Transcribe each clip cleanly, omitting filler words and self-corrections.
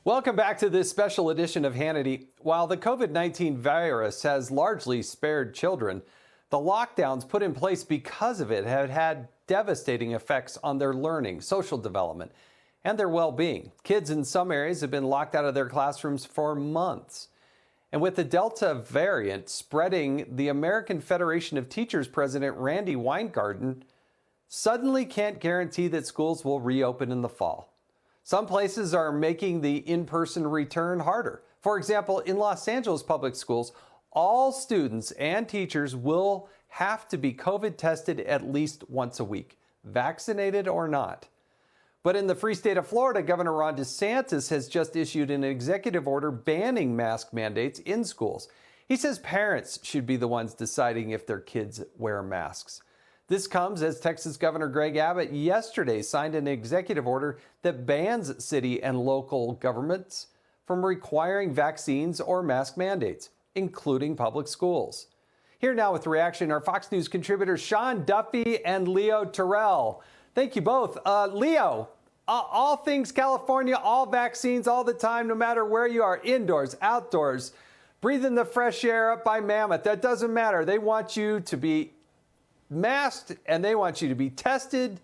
Welcome back to this special edition of Hannity. While the COVID-19 virus has largely spared children, the lockdowns put in place because of it have had devastating effects on their learning, social development, and their well-being. Kids in some areas have been locked out of their classrooms for months. And with the Delta variant spreading, the American Federation of Teachers President Randy Weingarten suddenly can't guarantee that schools will reopen in the fall. Some places are making the in-person return harder. For example, in Los Angeles public schools, all students and teachers will have to be COVID tested at least once a week, vaccinated or not. But in the free state of Florida, Governor Ron DeSantis has just issued an executive order banning mask mandates in schools. He says parents should be the ones deciding if their kids wear masks. This comes as Texas Governor Greg Abbott yesterday signed an executive order that bans city and local governments from requiring vaccines or mask mandates, including public schools. Here now with the reaction are Fox News contributors Sean Duffy and Leo Terrell. Thank you both. Leo, all things California, all vaccines all the time, no matter where you are, indoors, outdoors, breathing the fresh air up by Mammoth. That doesn't matter. They want you to be masked and they want you to be tested.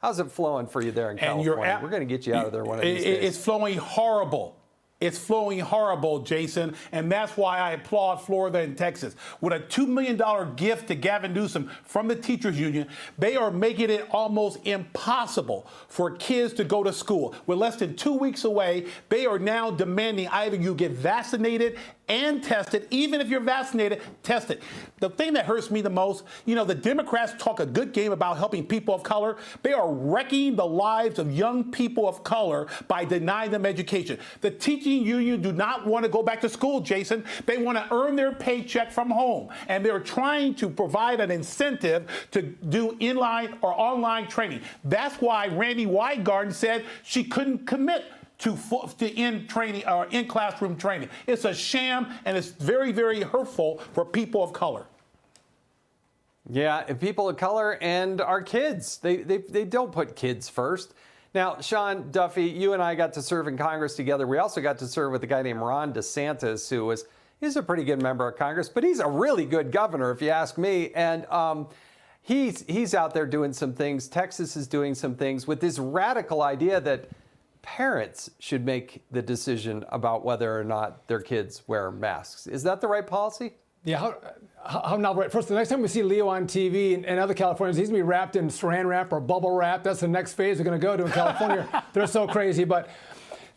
How's it flowing for you there in California? We're going to get you out of there one of these days. It's flowing horrible. It's flowing horrible, Jason, and that's why I applaud Florida and Texas. With a $2 million gift to Gavin Newsom from the teachers union, they are making it almost impossible for kids to go to school. With less than 2 weeks away, they are now demanding either you get vaccinated and tested. Even if you're vaccinated, tested. The thing that hurts me the most, the Democrats talk a good game about helping people of color. They are wrecking the lives of young people of color by denying them education. The teaching union do not want to go back to school, Jason. They want to earn their paycheck from home. And they're trying to provide an incentive to do inline or online training. That's why Randy Weingarten said she couldn't commit to in-training or in-classroom training. It's a sham, and it's very, very hurtful for people of color. Yeah, and people of color and our kids. They don't put kids first. Now, Sean Duffy, you and I got to serve in Congress together. We also got to serve with a guy named Ron DeSantis, he's a pretty good member of Congress, but he's a really good governor, if you ask me. And he's out there doing some things. Texas is doing some things with this radical idea that parents should make the decision about whether or not their kids wear masks. Is that the right policy? Yeah, how not right? First, the next time we see Leo on TV and other Californians, he's going to be wrapped in saran wrap or bubble wrap. That's the next phase we're going to go to in California. They're so crazy. But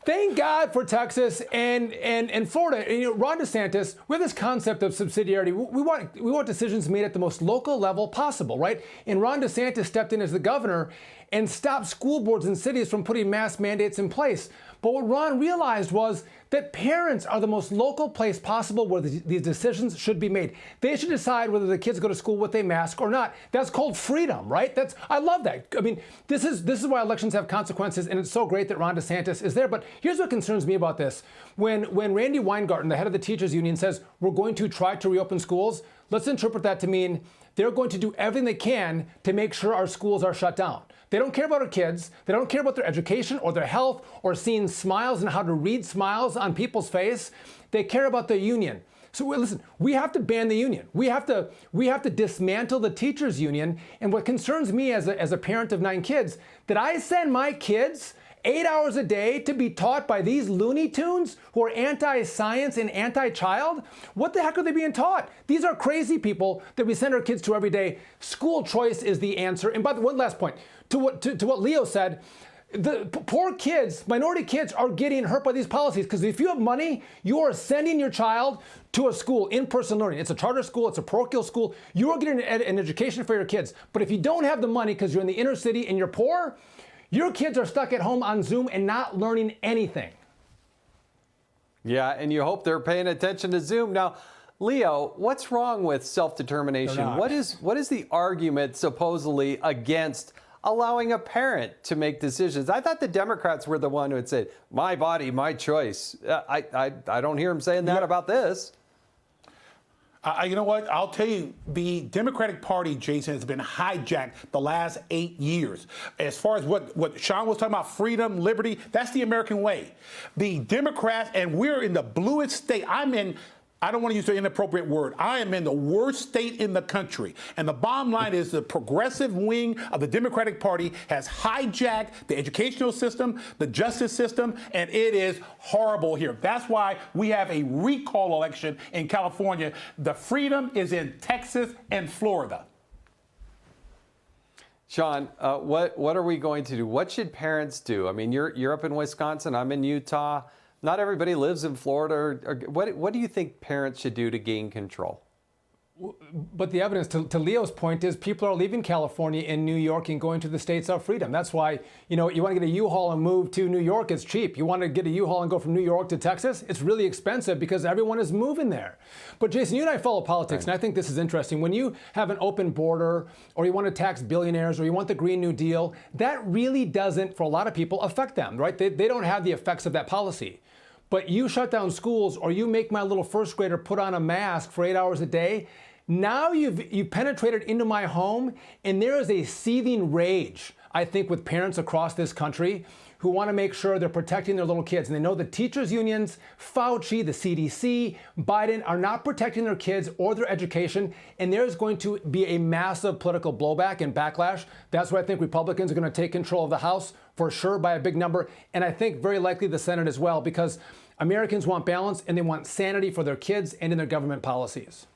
thank God for Texas and Florida. And, Ron DeSantis, we have this concept of subsidiarity. We want decisions made at the most local level possible, right? And Ron DeSantis stepped in as the governor and stopped school boards and cities from putting mask mandates in place. But what Ron realized was that parents are the most local place possible where these decisions should be made. They should decide whether the kids go to school with a mask or not. That's called freedom, right? I love that. I mean, this is why elections have consequences, and it's so great that Ron DeSantis is there. But here's what concerns me about this. When Randy Weingarten, the head of the teachers union, says we're going to try to reopen schools, let's interpret that to mean they're going to do everything they can to make sure our schools are shut down. They don't care about our kids. They don't care about their education or their health or seeing smiles and how to read smiles on people's face. They care about the union. So listen, we have to ban the union. We have to dismantle the teachers union. And what concerns me as a parent of 9 kids, that I send my kids 8 hours a day to be taught by these Looney Tunes who are anti-science and anti-child? What the heck are they being taught? These are crazy people that we send our kids to every day. School choice is the answer. And by the way, one last point, to what Leo said, the poor kids, minority kids, are getting hurt by these policies because if you have money, you are sending your child to a school, in-person learning. It's a charter school, it's a parochial school. You are getting an education for your kids. But if you don't have the money because you're in the inner city and you're poor, your kids are stuck at home on Zoom and not learning anything. Yeah, and you hope they're paying attention to Zoom. Now, Leo, what's wrong with self-determination? What is the argument supposedly against allowing a parent to make decisions? I thought the Democrats were the one who had said, my body, my choice. I don't hear them saying that about this. You know what? I'll tell you, the Democratic Party, Jason, has been hijacked the last 8 years. As far as what Sean was talking about, freedom, liberty, that's the American way. The Democrats, and we're in the bluest state. I don't want to use the inappropriate word. I am in the worst state in the country. And the bottom line is the progressive wing of the Democratic Party has hijacked the educational system, the justice system, and it is horrible here. That's why we have a recall election in California. The freedom is in Texas and Florida. Sean, what are we going to do? What should parents do? I mean, you're up in Wisconsin. I'm in Utah. Not everybody lives in Florida. What do you think parents should do to gain control? But the evidence, to Leo's point, is people are leaving California and New York and going to the states of freedom. That's why, you want to get a U-Haul and move to New York, it's cheap. You want to get a U-Haul and go from New York to Texas, it's really expensive because everyone is moving there. But Jason, you and I follow politics, and I think this is interesting. When you have an open border, or you want to tax billionaires, or you want the Green New Deal, that really doesn't, for a lot of people, affect them, right? They don't have the effects of that policy. But you shut down schools, or you make my little first grader put on a mask for 8 hours a day. Now you've penetrated into my home, and there is a seething rage, I think, with parents across this country who want to make sure they're protecting their little kids. And they know the teachers' unions, Fauci, the CDC, Biden are not protecting their kids or their education, and there's going to be a massive political blowback and backlash. That's why I think Republicans are going to take control of the House for sure by a big number, and I think very likely the Senate as well, because Americans want balance and they want sanity for their kids and in their government policies.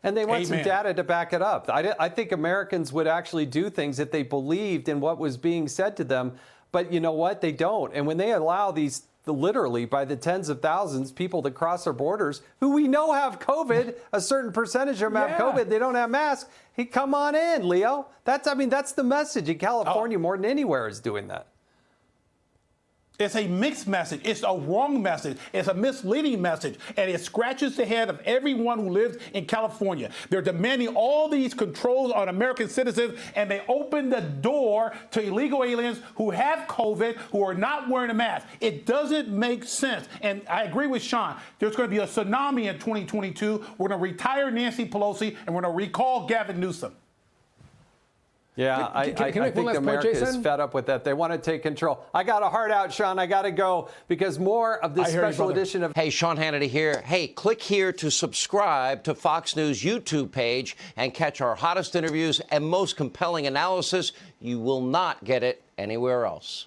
And they want Amen. some data to back it up. I think Americans would actually do things if they believed in what was being said to them. But you know what? They don't. And when they allow these, literally by the tens of thousands, people to cross our borders who we know have COVID, a certain percentage of them have COVID, they don't have masks. Hey, come on in, Leo. That's the message in California more than anywhere is doing that. It's a mixed message. It's a wrong message. It's a misleading message. And it scratches the head of everyone who lives in California. They're demanding all these controls on American citizens, and they open the door to illegal aliens who have COVID, who are not wearing a mask. It doesn't make sense. And I agree with Sean. There's going to be a tsunami in 2022. We're going to retire Nancy Pelosi, and we're going to recall Gavin Newsom. Yeah, I think America is fed up with that. They want to take control. I got a heart out, Sean. I got to go because more of this special edition of... Hey, Sean Hannity here. Hey, click here to subscribe to Fox News YouTube page and catch our hottest interviews and most compelling analysis. You will not get it anywhere else.